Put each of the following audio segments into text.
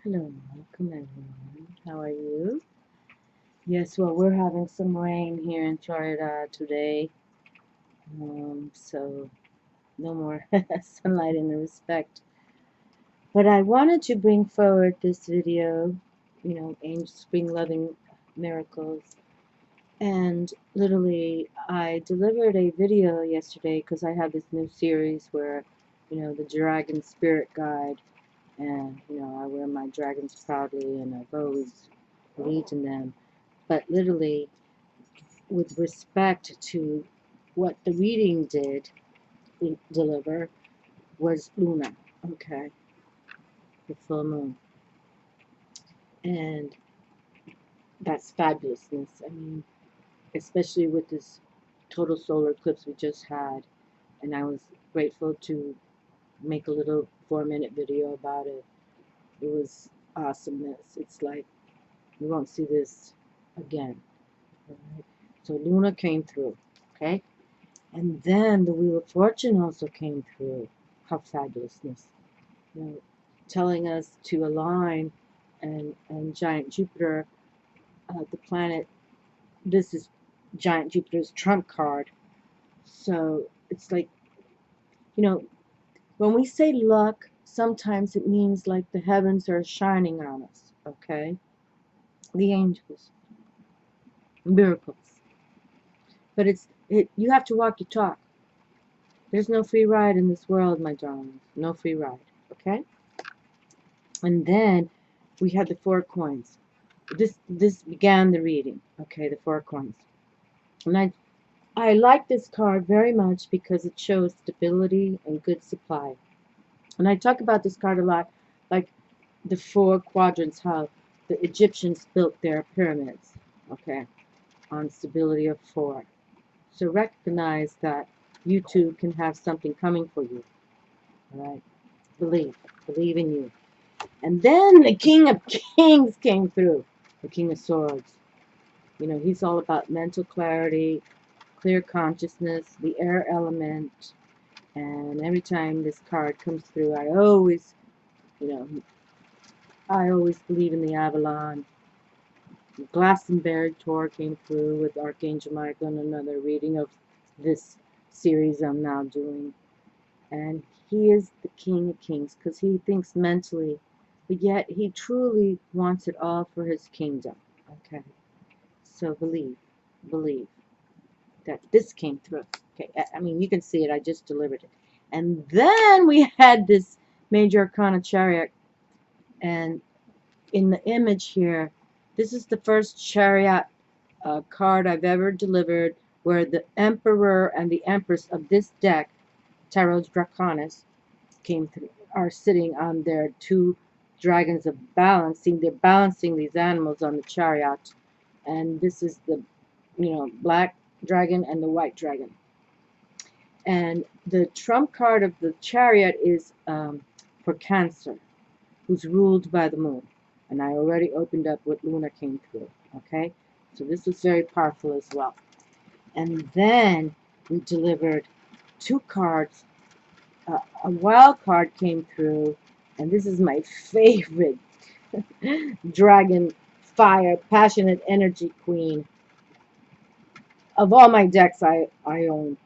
Hello, welcome everyone. How are you? Yes, well, we're having some rain here in Florida today, so no more sunlight in the respect. But I wanted to bring forward this video, angel spring loving miracles. And literally, I delivered a video yesterday because I have this new series where, the dragon spirit guide, and I wear my dragons proudly, and I've always believed in them. But literally, with respect to what the reading did deliver, was Luna, okay, the full moon. And that's fabulousness. I mean, especially with this total solar eclipse we just had. And I was grateful to make a little 4-minute video about it. It was awesomeness. It's like, we won't see this again. Right? So Luna came through, okay? And then the Wheel of Fortune also came through. How fabulousness. Telling us to align, and giant Jupiter, the planet, this is giant Jupiter's trump card. So it's like, when we say luck, sometimes it means like the heavens are shining on us, okay? The angels, miracles. But you have to walk your talk. There's no free ride in this world, my darlings. No free ride, okay? And then we had the 4 coins. This began the reading, okay, the 4 coins. And I like this card very much because it shows stability and good supply. And I talk about this card a lot, like the 4 quadrants, how the Egyptians built their pyramids, okay, on stability of 4. So recognize that you too can have something coming for you, all right? Believe in you. And then the King of Kings came through, the King of Swords. He's all about mental clarity, clear consciousness, the air element. And every time this card comes through, you know, I always believe in the Avalon. The Glastonbury Tor came through with Archangel Michael and another reading of this series I'm now doing. And he is the King of Kings because he thinks mentally, but yet he truly wants it all for his kingdom. Okay, so believe that this came through. Okay, I mean, you can see it. I just delivered it. And then we had this major arcana chariot, and in the image here, this is the first chariot card I've ever delivered where the emperor and the empress of this deck, Tarot Draconis, came through, are sitting on their 2 dragons of balancing. They're balancing these animals on the chariot. And this is the, black dragon and the white dragon. And the trump card of the chariot is for Cancer, who's ruled by the moon. And I already opened up what Luna came through. Okay? So this was very powerful as well. And then we delivered 2 cards. A wild card came through, and this is my favorite dragon fire passionate energy queen of all my decks. I own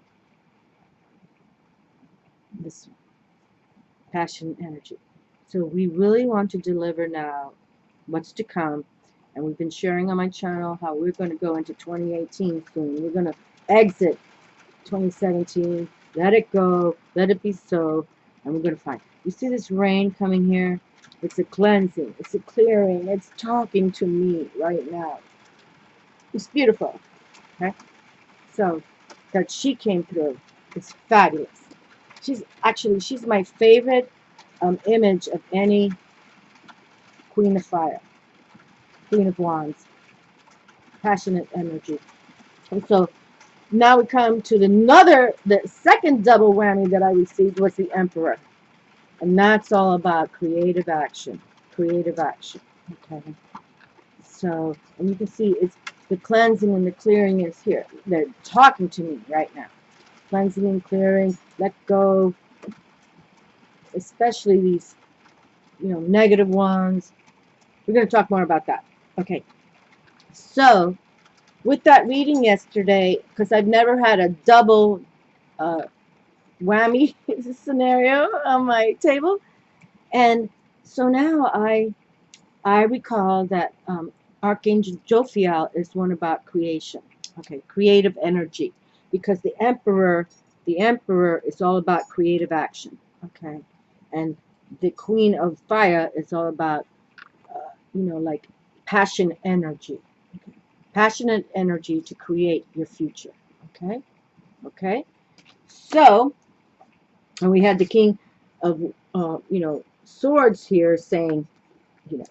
this passion energy. So we really want to deliver now what's to come. And we've been sharing on my channel how we're going to go into 2018 soon. We're going to exit 2017, let it go, let it be so, and we're going to find. You see this rain coming here? It's a cleansing, it's a clearing, it's talking to me right now. It's beautiful, okay? So that she came through is fabulous. She's my favorite image of any Queen of Fire, Queen of Wands, passionate energy. And so now we come to the second double whammy that I received was the Emperor. And that's all about creative action. Creative action. Okay. So, and you can see it's the cleansing and the clearing is here. They're talking to me right now. Cleansing and clearing, let go, especially these, negative ones. We're going to talk more about that. Okay. So, with that reading yesterday, because I've never had a double uh, whammy scenario on my table, and so now I recall that Archangel Jophiel is one about creation, okay, creative energy, because the emperor is all about creative action, okay, and the Queen of Fire is all about, like passion energy, okay? Passionate energy to create your future, okay, okay. So, and we had the King of, Swords here saying, you know,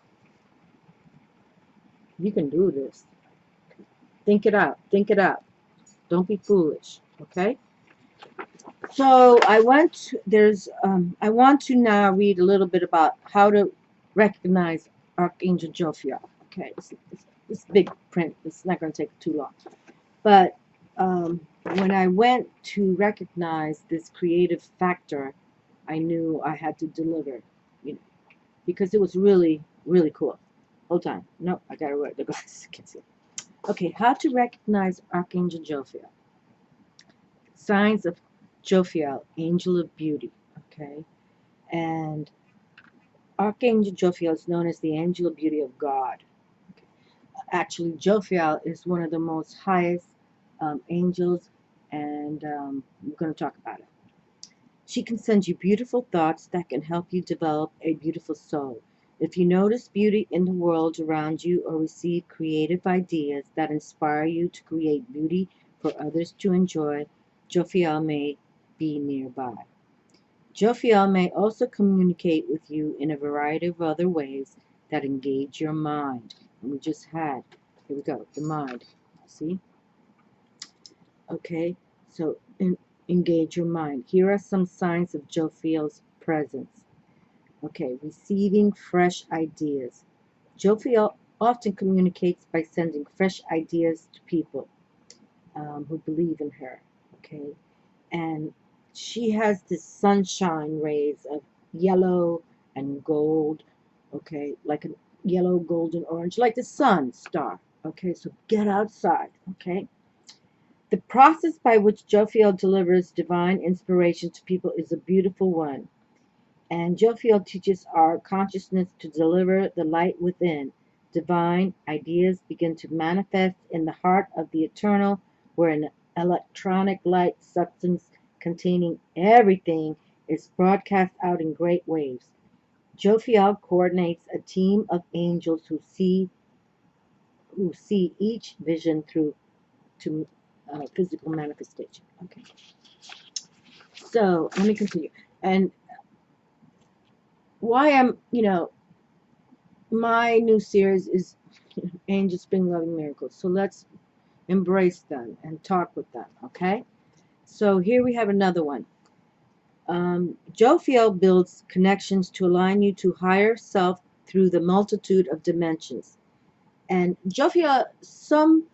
you can do this. Think it out. Think it out. Don't be foolish. Okay. So I want to now read a little bit about how to recognize Archangel Jophiel. Okay. It's big print. It's not going to take too long. But when I went to recognize this creative factor, I knew I had to deliver, because it was really, really cool. Hold on. No, I got to wear the glasses. I can't see. Okay, how to recognize Archangel Jophiel. Signs of Jophiel, angel of beauty. Okay, and Archangel Jophiel is known as the angel of beauty of God. Okay. Actually, Jophiel is one of the most highest angels, and we're going to talk about it. She can send you beautiful thoughts that can help you develop a beautiful soul. If you notice beauty in the world around you or receive creative ideas that inspire you to create beauty for others to enjoy, Jophiel may be nearby. Jophiel may also communicate with you in a variety of other ways that engage your mind. And we just had, here we go, the mind. See? Okay, so engage your mind. Here are some signs of Jophiel's presence. Okay, receiving fresh ideas. Jophiel often communicates by sending fresh ideas to people who believe in her. Okay, and she has this sunshine rays of yellow and gold. Okay, like a yellow, golden, orange, like the sun star. Okay, so get outside. Okay. The process by which Jophiel delivers divine inspiration to people is a beautiful one, and Jophiel teaches our consciousness to deliver the light within. Divine ideas begin to manifest in the heart of the eternal, where an electronic light substance containing everything is broadcast out in great waves. Jophiel coordinates a team of angels who see each vision through to physical manifestation. Okay. So let me continue. And why my new series is Angels Bring Loving Miracles. So let's embrace them and talk with them. Okay. So here we have another one. Jophiel builds connections to align you to higher self through the multitude of dimensions. And Jophiel, some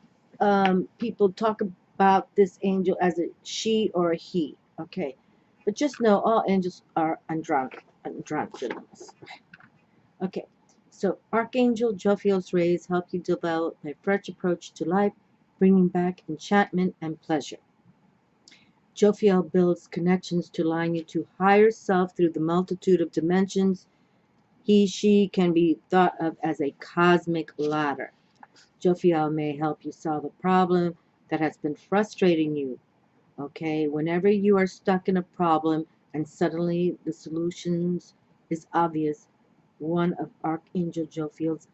people talk about this angel as a she or a he. Okay. But just know all angels are androgynous. Okay. So Archangel Jophiel's rays help you develop a fresh approach to life, bringing back enchantment and pleasure. Jophiel builds connections to align you to higher self through the multitude of dimensions. He, she can be thought of as a cosmic ladder. Jophiel may help you solve a problem that has been frustrating you. Okay, whenever you are stuck in a problem and suddenly the solutions is obvious, one of Archangel Jophiel's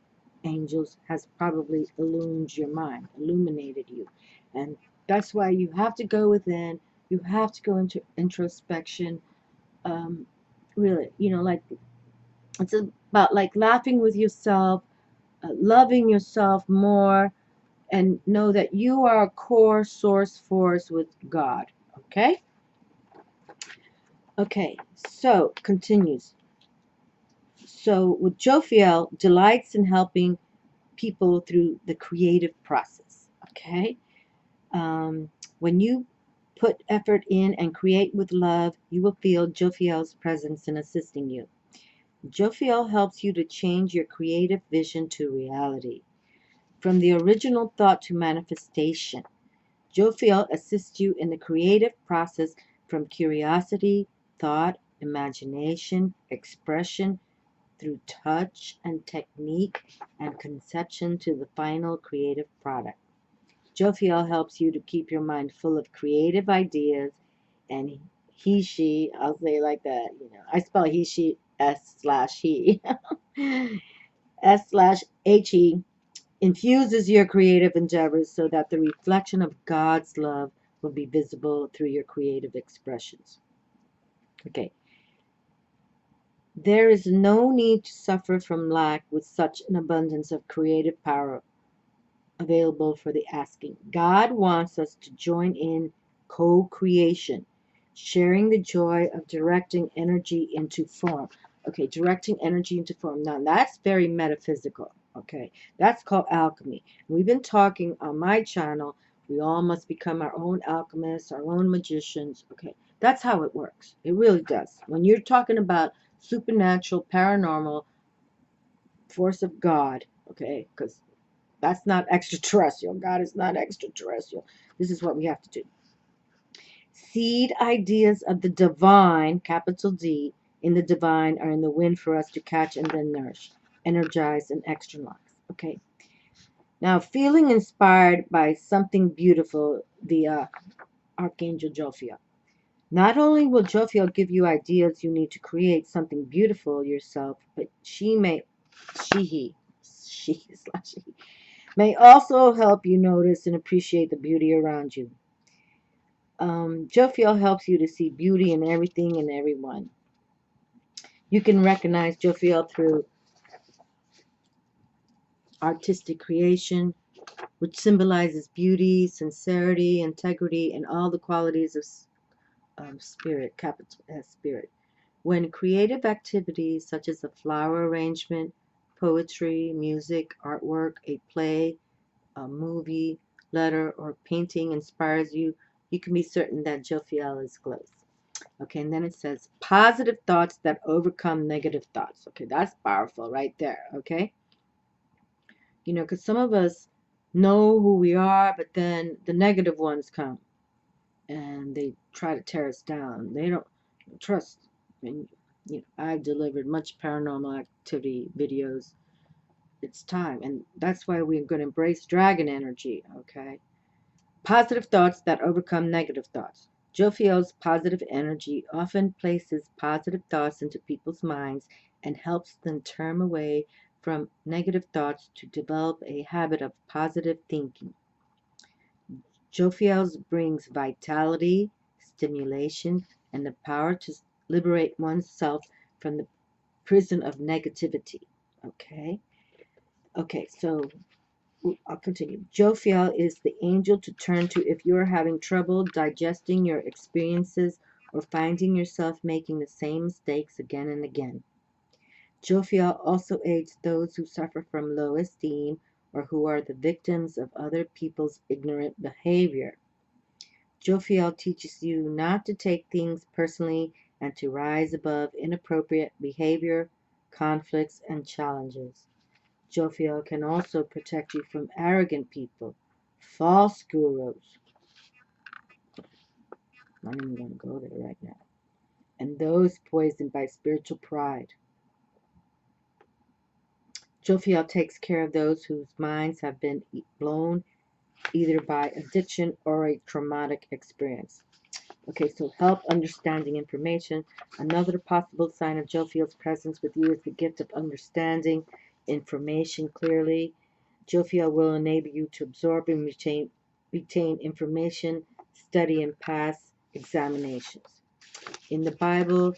angels has probably illuminated your mind, illuminated you. And that's why you have to go within, you have to go into introspection. Really, like it's about like laughing with yourself, loving yourself more, and know that you are a core source force with God. Okay? Okay, so continues. So with Jophiel, delights in helping people through the creative process. Okay? When you put effort in and create with love, you will feel Jophiel's presence in assisting you. Jophiel helps you to change your creative vision to reality. From the original thought to manifestation, Jophiel assists you in the creative process from curiosity, thought, imagination, expression, through touch and technique and conception to the final creative product. Jophiel helps you to keep your mind full of creative ideas, and he, she, I'll say it like that, I spell he, she, S/he, S/he, infuses your creative endeavors so that the reflection of God's love will be visible through your creative expressions. Okay. There is no need to suffer from lack with such an abundance of creative power available for the asking. God wants us to join in co-creation, sharing the joy of directing energy into form. Okay, directing energy into form. Now, that's very metaphysical. Okay, that's called alchemy. We've been talking on my channel. We all must become our own alchemists, our own magicians. Okay, that's how it works. It really does. When you're talking about supernatural, paranormal force of God, okay, because that's not extraterrestrial. God is not extraterrestrial. This is what we have to do. Seed ideas of the divine, capital D, in the divine are in the wind for us to catch and then nourish, energize, and externalize. Okay. Now, feeling inspired by something beautiful via Archangel Jophiel. Not only will Jophiel give you ideas you need to create something beautiful yourself, but he may also help you notice and appreciate the beauty around you. Jophiel helps you to see beauty in everything and everyone. You can recognize Jophiel through artistic creation, which symbolizes beauty, sincerity, integrity, and all the qualities of spirit, capital S spirit. When creative activities such as a flower arrangement, poetry, music, artwork, a play, a movie, letter, or painting inspires you, you can be certain that Jophiel is close. Okay, and then it says positive thoughts that overcome negative thoughts. Okay, that's powerful right there. Okay, because some of us know who we are, but then the negative ones come and they try to tear us down. They don't trust. And I've delivered much paranormal activity videos. It's time, and that's why we're going to embrace dragon energy. Okay. Positive thoughts that overcome negative thoughts. Jophiel's positive energy often places positive thoughts into people's minds and helps them turn away from negative thoughts to develop a habit of positive thinking. Jophiel's brings vitality, stimulation, and the power to liberate oneself from the prison of negativity. Okay? Okay, so I'll continue. Jophiel is the angel to turn to if you're having trouble digesting your experiences or finding yourself making the same mistakes again and again. Jophiel also aids those who suffer from low esteem or who are the victims of other people's ignorant behavior. Jophiel teaches you not to take things personally and to rise above inappropriate behavior, conflicts, and challenges. Jophiel can also protect you from arrogant people, false gurus. I'm not even going to go there right now. And those poisoned by spiritual pride. Jophiel takes care of those whose minds have been blown either by addiction or a traumatic experience. Okay, so help understanding information. Another possible sign of Jophiel's presence with you is the gift of understanding information clearly. Jophiel will enable you to absorb and retain information, study, and pass examinations. In the Bible,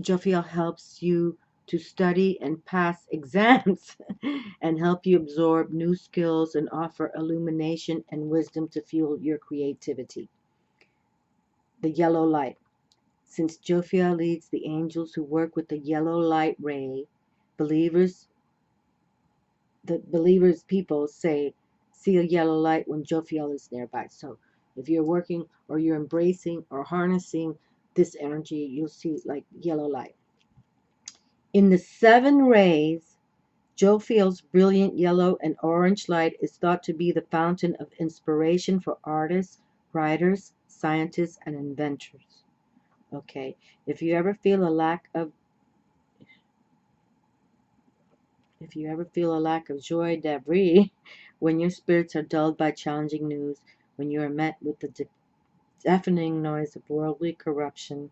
Jophiel helps you to study and pass exams and help you absorb new skills and offer illumination and wisdom to fuel your creativity. The yellow light. Since Jophiel leads the angels who work with the yellow light ray, believers people say, see a yellow light when Jophiel is nearby. So if you're working or you're embracing or harnessing this energy, you'll see like yellow light. In the 7 rays, Jophiel's brilliant yellow and orange light is thought to be the fountain of inspiration for artists, writers, scientists, and inventors. Okay, if you ever feel a lack of joy, debris, when your spirits are dulled by challenging news, when you are met with the deafening noise of worldly corruption,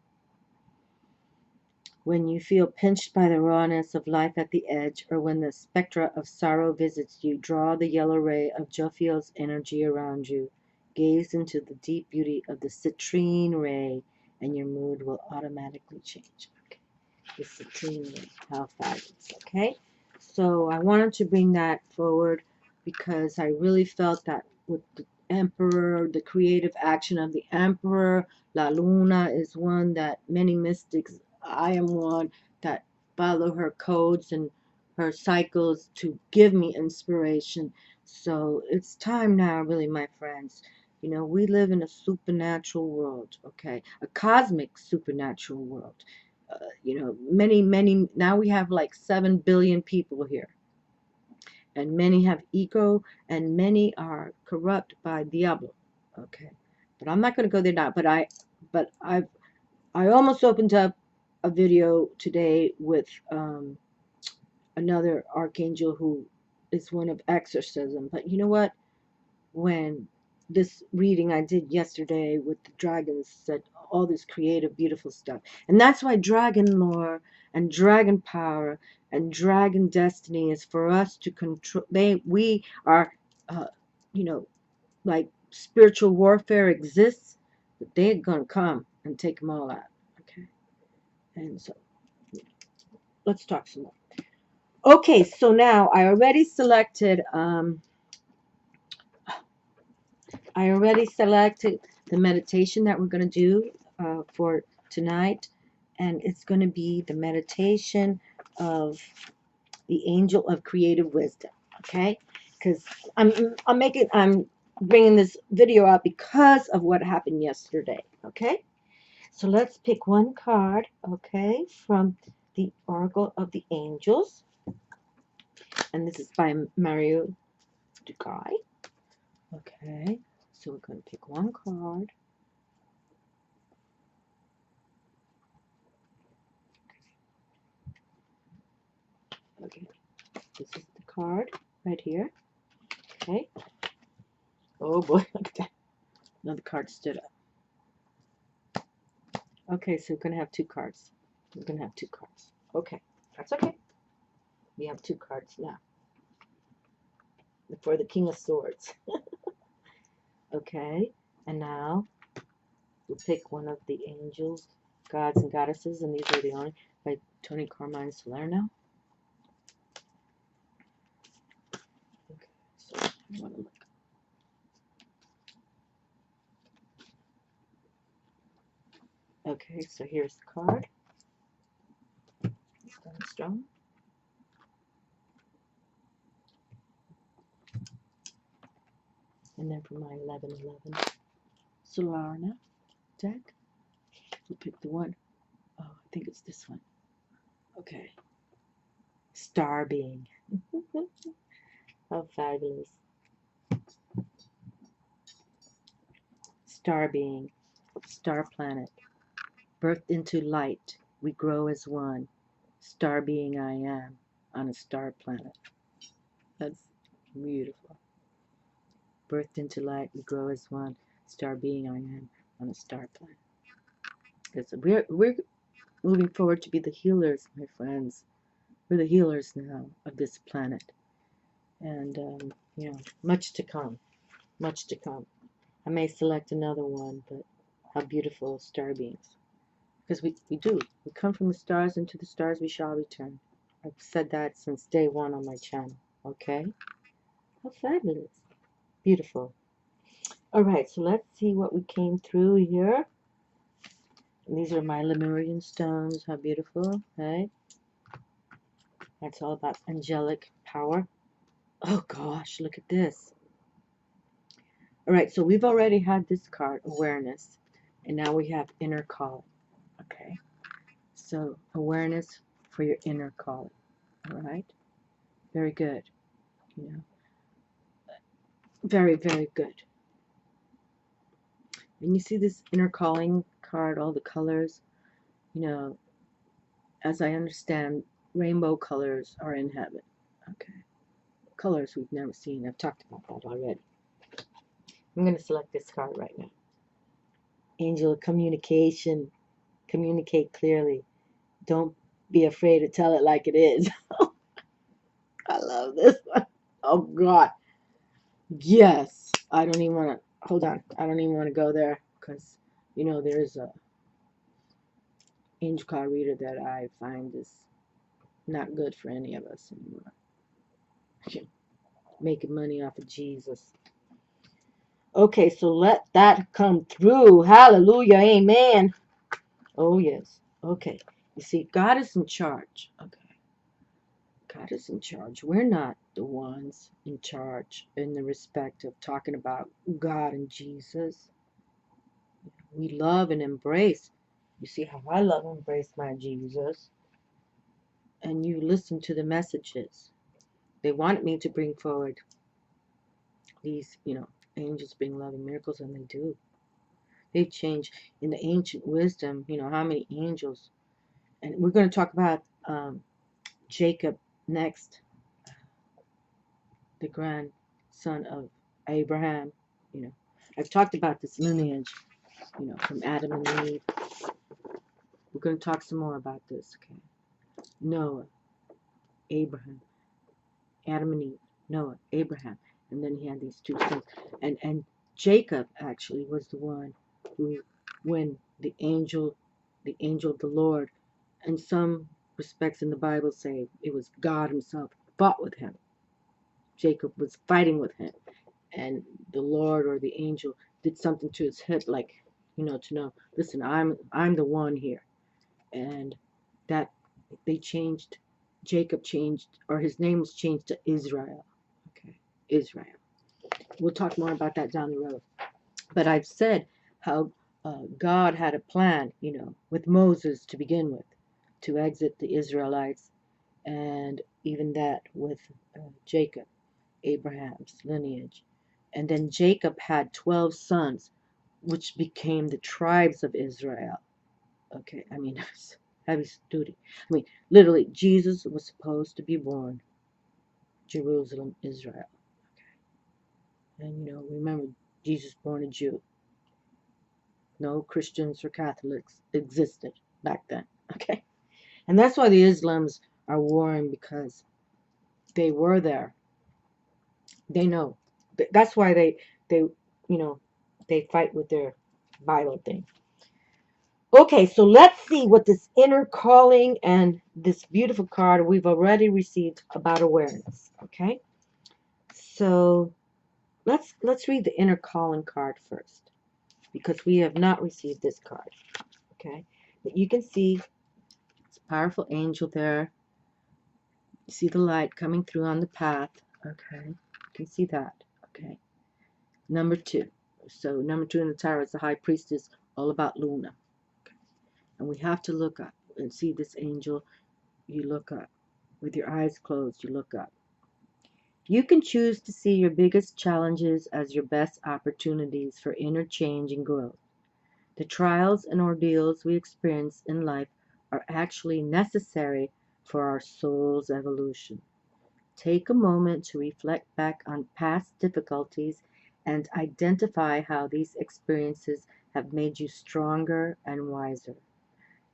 when you feel pinched by the rawness of life at the edge, or when the spectra of sorrow visits you, draw the yellow ray of Jophiel's energy around you. Gaze into the deep beauty of the citrine ray, and your mood will automatically change. Okay, the citrine ray, how fabulous. Okay, so I wanted to bring that forward because I really felt that with the Emperor, the creative action of the Emperor, La Luna is one that many mystics, I am one, that follow her codes and her cycles to give me inspiration. So it's time now, really, my friends. You know, we live in a supernatural world, okay? A cosmic supernatural world. You know, many, now we have like 7 billion people here. And many have ego, and many are corrupt by Diablo, okay? But I'm not going to go there now. But I almost opened up a video today with another archangel who is one of exorcism. But you know what? When this reading I did yesterday with the dragons said all this creative, beautiful stuff. And that's why dragon lore and dragon power and dragon destiny is for us to control. We are, you know, like spiritual warfare exists, but they're going to come and take them all out. Okay. And so let's talk some more. Okay, so now I already selected the meditation that we're going to do for tonight, and it's going to be the meditation of the angel of creative wisdom. Okay, because I'm bringing this video out because of what happened yesterday. Okay, so let's pick one card. Okay, from the Oracle of the Angels. And this is by Mario Dugai. Okay, so we're going to pick one card. Okay, this is the card right here. Okay. Oh boy, look at that. Another card stood up. Okay, so we're going to have 2 cards. We're going to have 2 cards. Okay, that's okay. We have 2 cards now. For the King of Swords. Okay, and now we'll pick one of the angels, gods, and goddesses, and these are the only by Tony Carmine Salerno. Okay, so I want to look. Okay, so here's the card. Strong. And then for my 1111 Solarna deck, we'll pick the one. Oh, I think it's this one. Okay. StarBeing. How fabulous. StarBeing. Star planet. Birthed into light, we grow as one. StarBeing I am on a star planet. That's beautiful. Birthed into light, we grow as one. StarBeing I am on a star planet. Because we're moving forward to be the healers, my friends. We're the healers now of this planet. And, you know, much to come. Much to come. I may select another one, but how beautiful star beings. Because we do. We come from the stars, and to the stars we shall return. I've said that since day 1 on my channel. Okay? How fabulous. Beautiful. Alright, so let's see what we came through here. And these are my Lemurian stones. How beautiful. Okay? That's all about angelic power. Oh gosh, look at this. Alright, so we've already had this card, awareness. And now we have inner calling. Okay, so awareness for your inner calling. All right, very good. You know, very, very good. And you see this inner calling card, all the colors. You know, as I understand, rainbow colors are in heaven. Okay, colors we've never seen. I've talked about that already. I'm going to select this card right now. Angel of communication. Communicate clearly. Don't be afraid to tell it like it is. I love this one. Oh, God. Yes. I don't even want to. Hold on. I don't even want to go there because, you know, there's a angel card reader that I find is not good for any of us anymore. Making money off of Jesus. Okay, so let that come through. Hallelujah. Amen. Oh, yes. Okay. You see, God is in charge. Okay. God is in charge. We're not the ones in charge in the respect of talking about God and Jesus. We love and embrace. You see how I love and embrace my Jesus. And you listen to the messages. They want me to bring forward these, you know, angels bring loving miracles, and they do. They've changed in the ancient wisdom, you know, how many angels. And we're going to talk about Jacob next, the grandson of Abraham. You know, I've talked about this lineage, you know, from Adam and Eve. We're going to talk some more about this, okay? Noah, Abraham, Adam and Eve, Noah, Abraham, and then he had these two sons. And Jacob actually was the one who, when the angel of the Lord, in some respects in the Bible say it was God himself fought with him. Jacob was fighting with him, and the Lord or the angel did something to his hip, like, you know, to know, listen, I'm the one here. And that they changed, Jacob changed, or his name was changed to Israel. Okay, Israel. We'll talk more about that down the road. But I've said how God had a plan, you know, with Moses to begin with, to exit the Israelites, and even that with Jacob, Abraham's lineage. And then Jacob had 12 sons, which became the tribes of Israel. Okay, I mean, it's heavy duty. I mean, literally, Jesus was supposed to be born Jerusalem, Israel. Okay. And, you know, remember, Jesus born a Jew. No Christians or Catholics existed back then. Okay. And that's why the Islams are warring, because they were there. They know. That's why they, you know, they fight with their Bible thing. Okay, so let's see what this inner calling and this beautiful card we've already received about awareness. Okay, so let's read the inner calling card first, because we have not received this card. Okay, but you can see it's a powerful angel there. You see the light coming through on the path. Okay, you can see that. Okay, number 2. So number 2 in the tower is the high priestess, all about Luna. Okay. And we have to look up and see this angel. You look up. With your eyes closed, you look up. You can choose to see your biggest challenges as your best opportunities for inner change and growth. The trials and ordeals we experience in life are actually necessary for our soul's evolution. Take a moment to reflect back on past difficulties and identify how these experiences have made you stronger and wiser.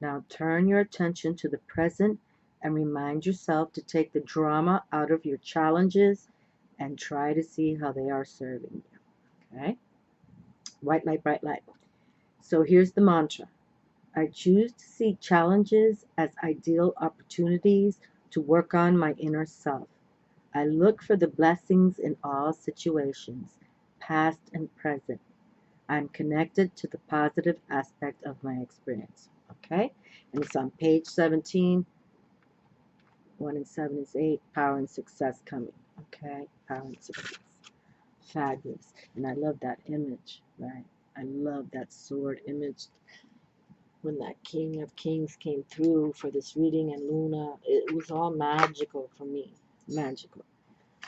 Now turn your attention to the present and remind yourself to take the drama out of your challenges and try to see how they are serving you. Okay? White light, bright light. So here's the mantra. I choose to see challenges as ideal opportunities to work on my inner self. I look for the blessings in all situations, past and present. I'm connected to the positive aspect of my experience. Okay? And it's on page 17. 1 and 7 is 8. Power and success coming. Okay? Power and success. Fabulous. And I love that image, right? I love that sword image. when that King of Kings came through for this reading and Luna, it was all magical for me. Magical.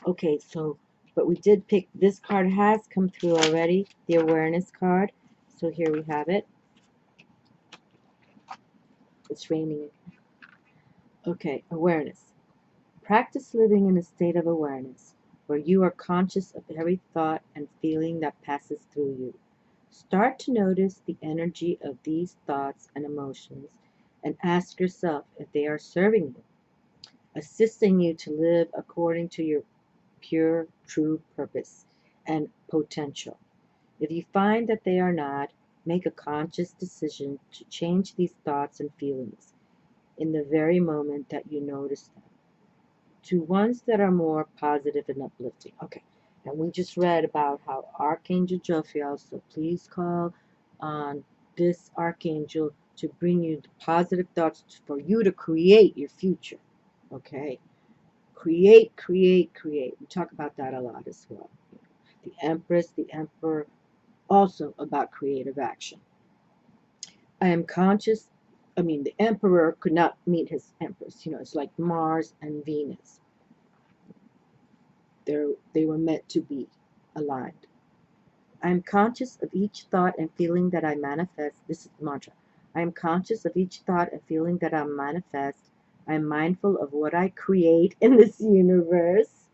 Okay, so, but we did pick, this card has come through already, the awareness card. So here we have it. It's raining. Okay, awareness. Practice living in a state of awareness where you are conscious of every thought and feeling that passes through you. Start to notice the energy of these thoughts and emotions and ask yourself if they are serving you, assisting you to live according to your pure, true purpose and potential. If you find that they are not, make a conscious decision to change these thoughts and feelings in the very moment that you notice them to ones that are more positive and uplifting. Okay, and we just read about how Archangel Jophiel, so please call on this Archangel to bring you the positive thoughts for you to create your future. Okay, create, create, create. We talk about that a lot as well. The Empress, the Emperor, also about creative action. I am conscious. The Emperor could not meet his Empress. It's like Mars and Venus. They were meant to be aligned. I am conscious of each thought and feeling that I manifest. This is the mantra. I am conscious of each thought and feeling that I manifest. I am mindful of what I create in this universe.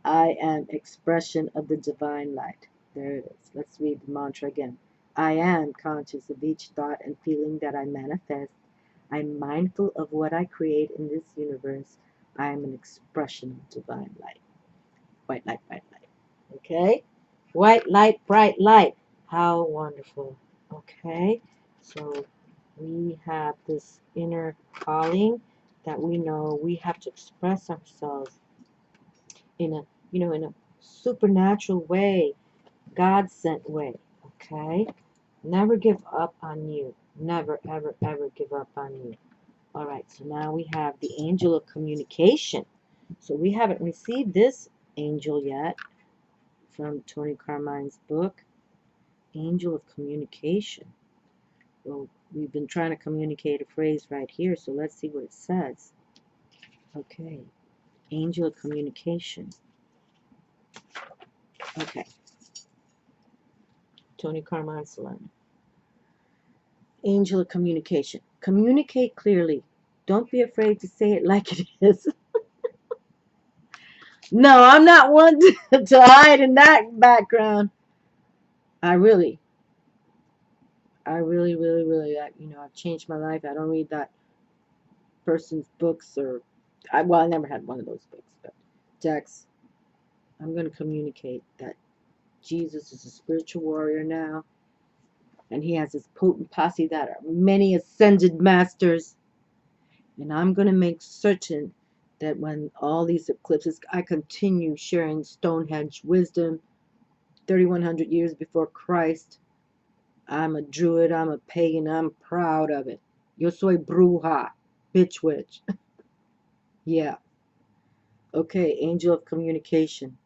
I am expression of the divine light. There it is. Let's read the mantra again. I am conscious of each thought and feeling that I manifest. I'm mindful of what I create in this universe. I am an expression of divine light. White light, bright light. Okay? White light, bright light. How wonderful. Okay? So we have this inner calling that we know we have to express ourselves in a, in a supernatural way, God sent way. Okay? Never give up on you. Never, ever, ever give up on you. All right, so now we have the angel of communication. So we haven't received this angel yet from Tony Carmine's book, Angel of Communication. Well, we've been trying to communicate a phrase right here, so let's see what it says. Okay, Angel of Communication. Okay, Tony Carmine Salon. Angel of Communication. Communicate clearly. Don't be afraid to say it like it is. No, I'm not one to hide in that background. I really, really, I've changed my life. I don't read that person's books I never had one of those books, but Dex, I'm going to communicate that Jesus is a spiritual warrior now, and he has his potent posse that are many ascended masters, and I'm going to make certain that when all these eclipses, I continue sharing Stonehenge wisdom 3,100 years before Christ. I'm a druid, I'm a pagan, I'm proud of it. Yo soy bruja, bitch witch. Yeah. Okay, angel of communication.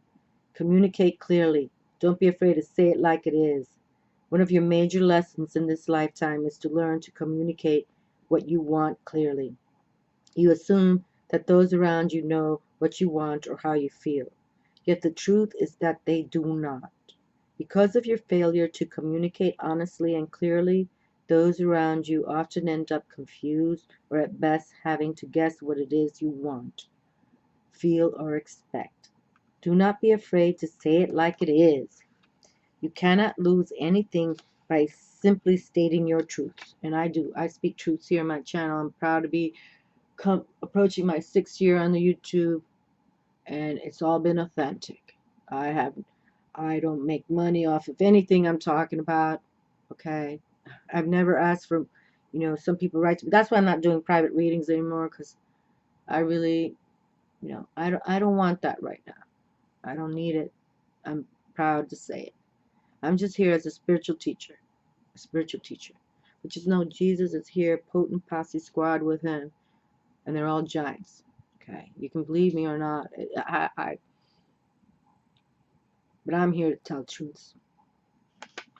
Communicate clearly. Don't be afraid to say it like it is. One of your major lessons in this lifetime is to learn to communicate what you want clearly. You assume that those around you know what you want or how you feel. Yet the truth is that they do not. Because of your failure to communicate honestly and clearly, those around you often end up confused or at best having to guess what it is you want, feel, or expect. Do not be afraid to say it like it is. You cannot lose anything by simply stating your truths. And I do. I speak truths here on my channel. I'm proud to be approaching my 6th year on the YouTube, and it's all been authentic. I don't make money off of anything I'm talking about. Okay, I've never asked for, some people write to me. That's why I'm not doing private readings anymore, because I really, I don't want that right now. I don't need it. I'm proud to say it. I'm just here as a spiritual teacher. A spiritual teacher. But just know Jesus is here, potent posse squad with him, and they're all giants. Okay, you can believe me or not. But I'm here to tell truths.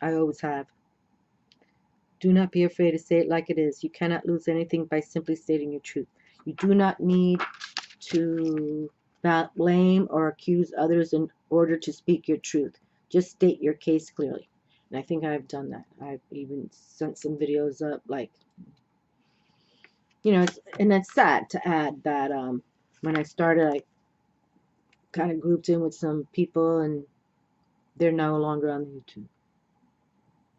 I always have. Do not be afraid to say it like it is. You cannot lose anything by simply stating your truth. You do not need to blame or accuse others in order to speak your truth. Just state your case clearly. And I think I've done that. I've even sent some videos up, like, and it's sad to add that when I started, I kind of grouped in with some people, and they're no longer on YouTube.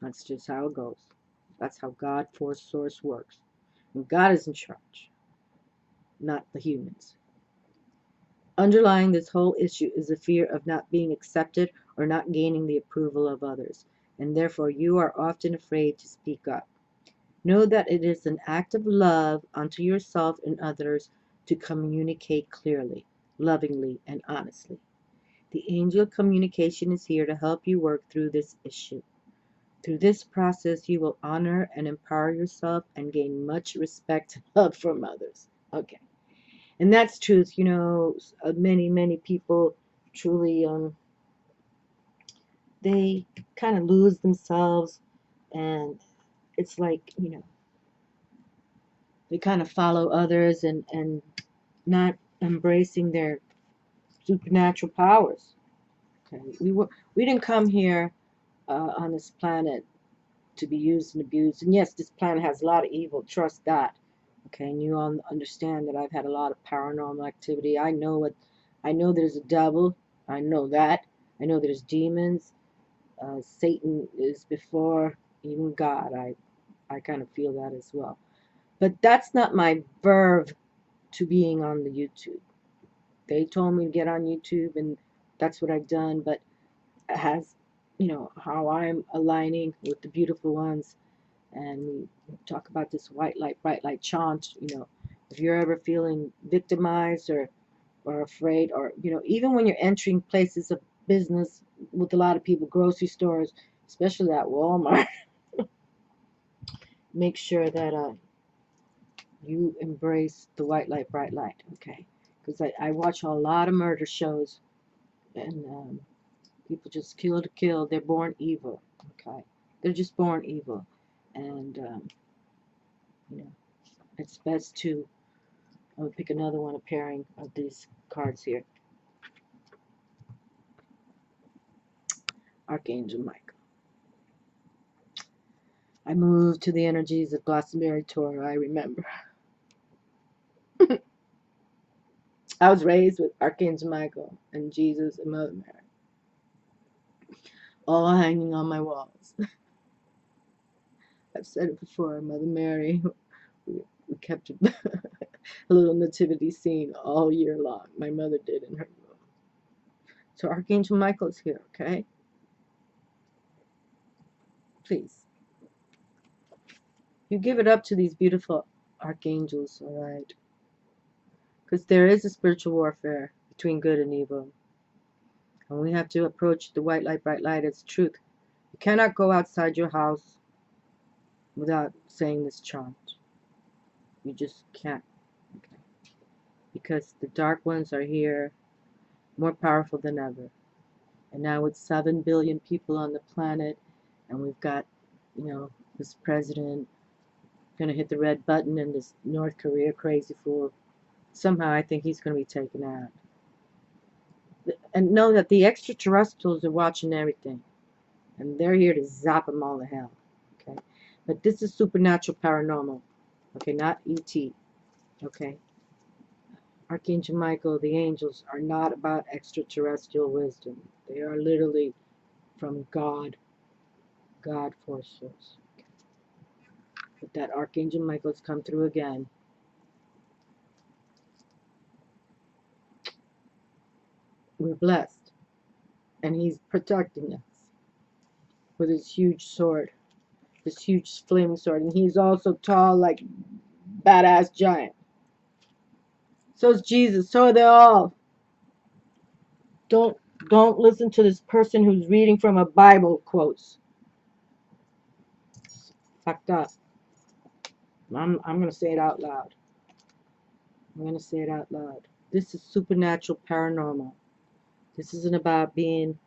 That's just how it goes. That's how God Force Source works. And God is in charge, not the humans. Underlying this whole issue is a fear of not being accepted or not gaining the approval of others, and therefore you are often afraid to speak up. Know that it is an act of love unto yourself and others to communicate clearly, lovingly, and honestly. The angel communication is here to help you work through this issue. Through this process, you will honor and empower yourself and gain much respect and love from others. Okay. And that's truth. Many people truly, they kind of lose themselves, and it's like, they kind of follow others and not embracing their supernatural powers. Okay. We didn't come here on this planet to be used and abused. And yes, this planet has a lot of evil. Trust that. Okay, and you all understand that I've had a lot of paranormal activity. I know there's a devil. I know that. I know there's demons. Satan is before even God. I kind of feel that as well. But that's not my verve to being on the YouTube. They told me to get on YouTube, and that's what I've done. But it has, how I'm aligning with the beautiful ones. And we talk about this white light, bright light chant. If you're ever feeling victimized or afraid, or even when you're entering places of business with a lot of people, grocery stores, especially at Walmart, make sure that you embrace the white light, bright light. Okay, because I watch a lot of murder shows, and people just kill to kill. They're born evil. Okay, they're just born evil, and it's best to, I'm going to pick another one, a pairing of these cards here. Archangel Michael. I moved to the energies of Glastonbury Tor, I remember. I was raised with Archangel Michael and Jesus and Mother Mary, all hanging on my walls. I've said it before, Mother Mary, we kept a little nativity scene all year long. My mother did in her room. So Archangel Michael is here, okay? Please. You give it up to these beautiful archangels, all right? Because there is a spiritual warfare between good and evil. And we have to approach the white light, bright light as truth. You cannot go outside your house without saying this chant. You just can't. Okay? Because the dark ones are here, more powerful than ever. And now with 7 billion people on the planet, and we've got, this president going to hit the red button, and this North Korea crazy fool, somehow I think he's going to be taken out. And know that the extraterrestrials are watching everything, and they're here to zap them all to hell. Okay, but this is supernatural paranormal. Okay, not ET. Okay, Archangel Michael, the angels are not about extraterrestrial wisdom. They are literally from God forces. Okay. But that Archangel Michael's come through again. We're blessed, and he's protecting us with his huge sword, this huge flaming sword, and he's also tall like badass giant. So is Jesus. So are they all. Don't listen to this person who's reading from a Bible quotes. Fucked up. I'm gonna say it out loud. I'm gonna say it out loud. This is supernatural paranormal. This isn't about being,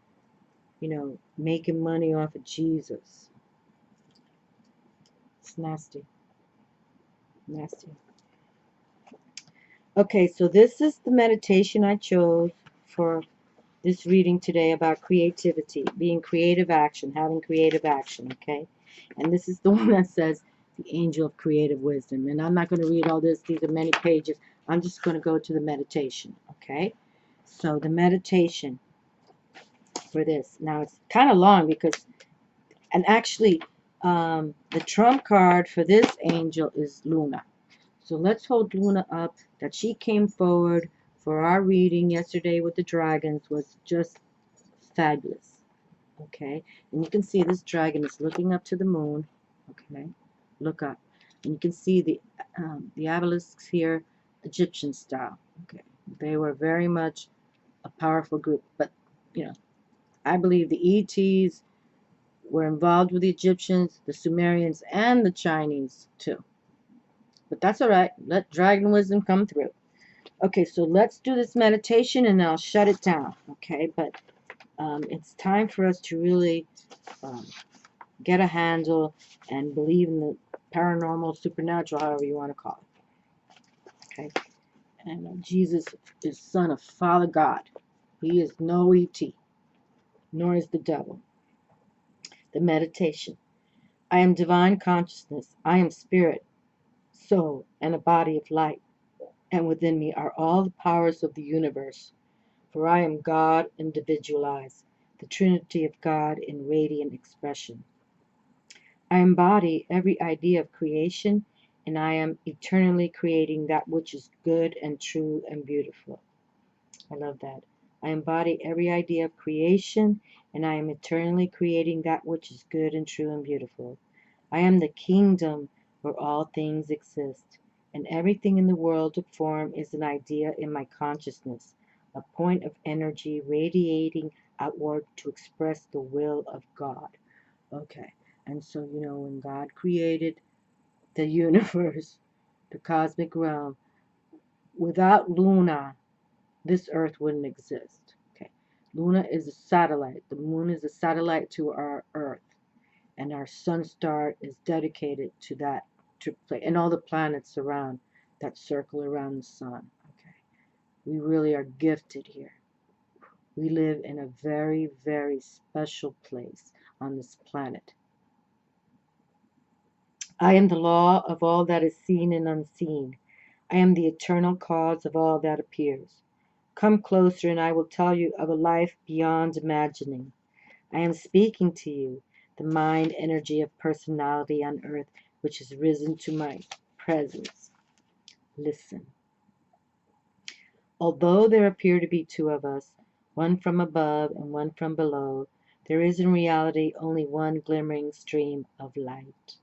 making money off of Jesus. It's nasty. Nasty. Okay, so this is the meditation I chose for this reading today about creativity, being creative action, having creative action, okay? And this is the one that says the angel of creative wisdom. And I'm not going to read all this. These are many pages. I'm just going to go to the meditation, okay? So the meditation for this. Now, it's kind of long because, and actually, the trump card for this angel is Luna. So let's hold Luna up, that she came forward for our reading yesterday with the dragons was just fabulous. Okay, and you can see this dragon is looking up to the moon. Okay, look up, and you can see the obelisks here, Egyptian style. Okay, they were very much a powerful group, but you know, I believe the ETs were involved with the Egyptians, the Sumerians, and the Chinese too. But that's all right. Let dragon wisdom come through. Okay, so let's do this meditation and I'll shut it down. Okay, but it's time for us to really um, get a handle and believe in the paranormal, supernatural, however you want to call it. Okay, and Jesus is son of Father God. He is no ET, nor is the devil. The meditation. I am divine consciousness. I am spirit, soul, and a body of light. And within me are all the powers of the universe. For I am God individualized, the Trinity of God in radiant expression. I embody every idea of creation, and I am eternally creating that which is good and true and beautiful. I love that. I embody every idea of creation, and I am eternally creating that which is good and true and beautiful. I am the kingdom where all things exist, and everything in the world of form is an idea in my consciousness, a point of energy radiating outward to express the will of God. Okay, and so, when God created the universe, the cosmic realm, without Luna, this earth wouldn't exist. Okay, Luna is a satellite. The moon is a satellite to our earth, and our sun star is dedicated to that, and all the planets around that circle around the sun. Okay, we really are gifted here. We live in a very, very special place on this planet. I am the law of all that is seen and unseen. I am the eternal cause of all that appears. Come closer, and I will tell you of a life beyond imagining. I am speaking to you, the mind energy of personality on earth, which has risen to my presence. Listen. Although there appear to be two of us, one from above and one from below, there is in reality only one glimmering stream of light.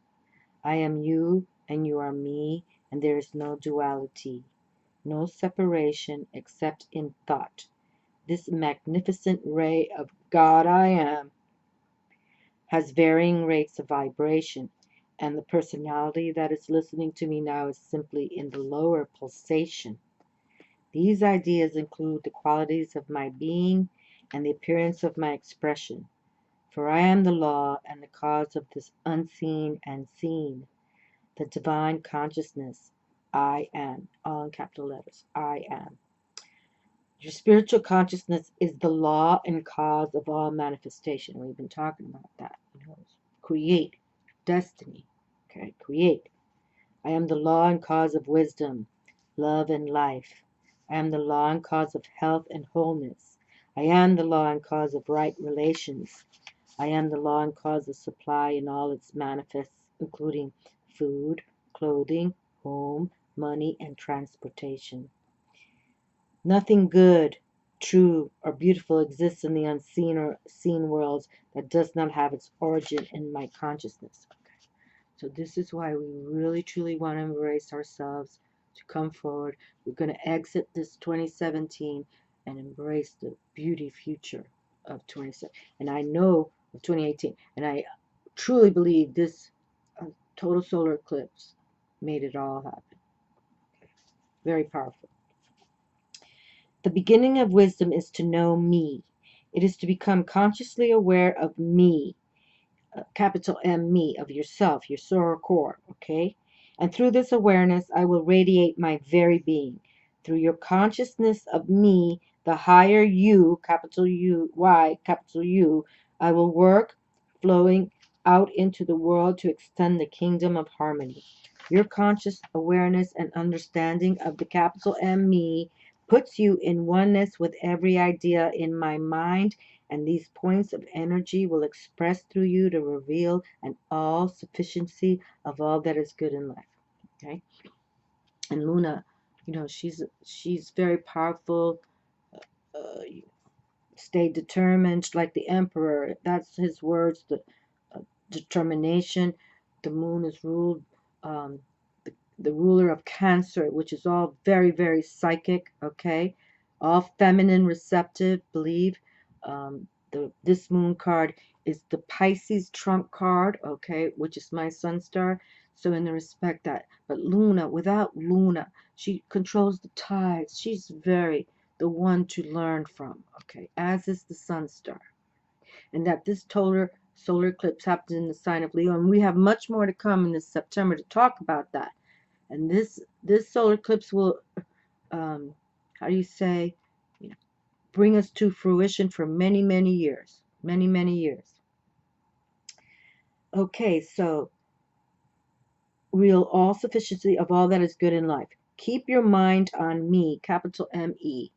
I am you, and you are me, and there is no duality, no separation except in thought. This magnificent ray of God I am has varying rates of vibration, and the personality that is listening to me now is simply in the lower pulsation. These ideas include the qualities of my being and the appearance of my expression, for I am the law and the cause of this unseen and seen, the divine consciousness. I am, all in capital letters, I am. Your spiritual consciousness is the law and cause of all manifestation. We've been talking about that. Create, destiny. Okay, create. I am the law and cause of wisdom, love, and life. I am the law and cause of health and wholeness. I am the law and cause of right relations. I am the law and cause of supply in all its manifests, including food, clothing, home, money, and transportation. Nothing good, true, or beautiful exists in the unseen or seen worlds that does not have its origin in my consciousness. Okay. So this is why we really truly want to embrace ourselves, to come forward. We're going to exit this 2017 and embrace the beauty future of 2017. And I know of 2018, and I truly believe this total solar eclipse made it all happen. Okay. Very powerful. The beginning of wisdom is to know me. It is to become consciously aware of me. capital M, me, of yourself, your solar core, okay? And through this awareness, I will radiate my very being. Through your consciousness of me, the higher you, capital U, Y, capital U, I will work, flowing out into the world to extend the kingdom of harmony. Your conscious awareness and understanding of the capital M, me, puts you in oneness with every idea in my mind, and these points of energy will express through you to reveal an all sufficiency of all that is good in life. Okay? And Luna, you know, she's very powerful. Uh, Stay determined, like the emperor. That's his words. Uh, Determination. The moon is ruled. Um, the ruler of Cancer, which is all very, very psychic, okay? All feminine, receptive, believe. This moon card is the Pisces trump card, okay, which is my sun star. So in the respect that, but Luna, without Luna, she controls the tides. She's very the one to learn from, okay, as is the sun star. And that this solar eclipse happens in the sign of Leo, and we have much more to come in this September to talk about that. And this solar eclipse will, how do you say, you know, bring us to fruition for many, many years. Many, many years. Okay, so real all sufficiency of all that is good in life. Keep your mind on me, capital M-E.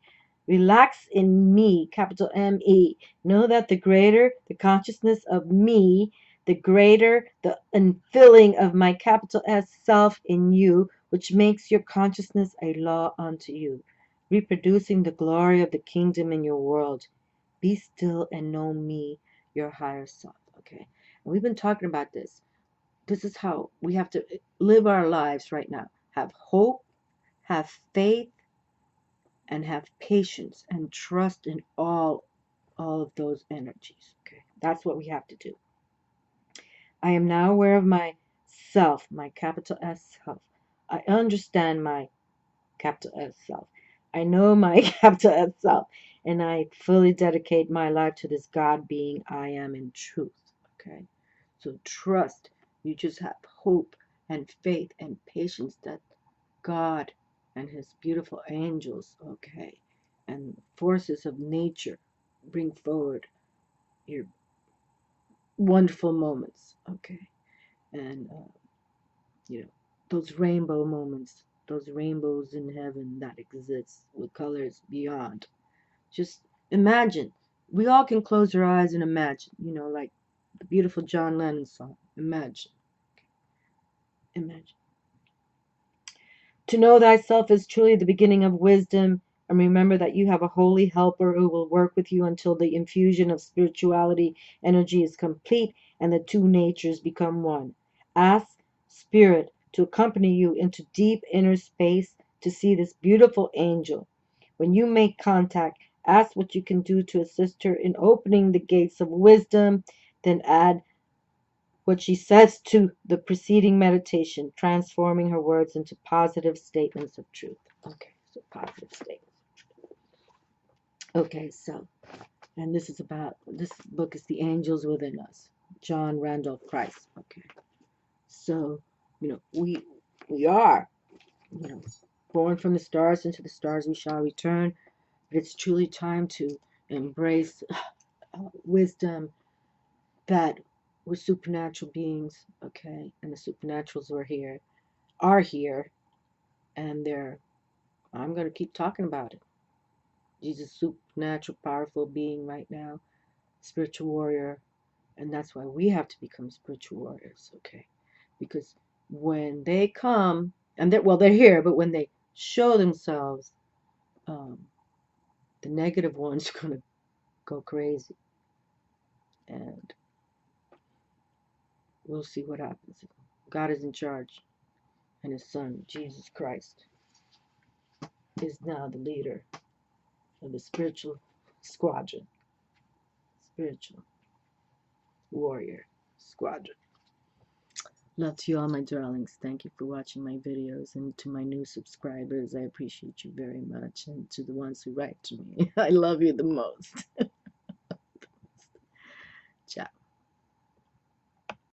Relax in me, capital M-E. Know that the greater the consciousness of me, the greater the infilling of my capital S self in you, which makes your consciousness a law unto you, reproducing the glory of the kingdom in your world. Be still and know me, your higher self. Okay, and we've been talking about this. This is how we have to live our lives right now. Have hope, have faith, and have patience and trust in all of those energies. Okay, that's what we have to do. I am now aware of myself, my capital S self. I understand my capital S self. I know my capital S self, and I fully dedicate my life to this God being I am in truth. Okay, so trust. You just have hope and faith and patience that God and his beautiful angels, okay, and forces of nature bring forward your wonderful moments, okay, and you know, those rainbow moments, those rainbows in heaven that exist with colors beyond. Just imagine. We all can close our eyes and imagine, you know, like the beautiful John Lennon song. Imagine. Imagine. To know thyself is truly the beginning of wisdom, and remember that you have a holy helper who will work with you until the infusion of spirituality energy is complete and the two natures become one. Ask Spirit to accompany you into deep inner space to see this beautiful angel. When you make contact, ask what you can do to assist her in opening the gates of wisdom, then add what she says to the preceding meditation, transforming her words into positive statements of truth. Okay, so positive statements. Okay, so, and this book is The Angels Within Us, John Randolph Price. Okay, so, you know, we are, you know, born from the stars, into the stars we shall return. But it's truly time to embrace wisdom, that we're supernatural beings, okay, and the supernaturals are here, and I'm going to keep talking about it. Jesus, supernatural, powerful being right now, spiritual warrior, and that's why we have to become spiritual warriors, okay? Because when they come, and they're here, but when they show themselves, the negative ones are going to go crazy, and we'll see what happens. God is in charge, and his son, Jesus Christ, is now the leader of the spiritual squadron, spiritual warrior squadron. Love to you all, my darlings. Thank you for watching my videos, and to my new subscribers, I appreciate you very much, and to the ones who write to me, I love you the most. Ciao.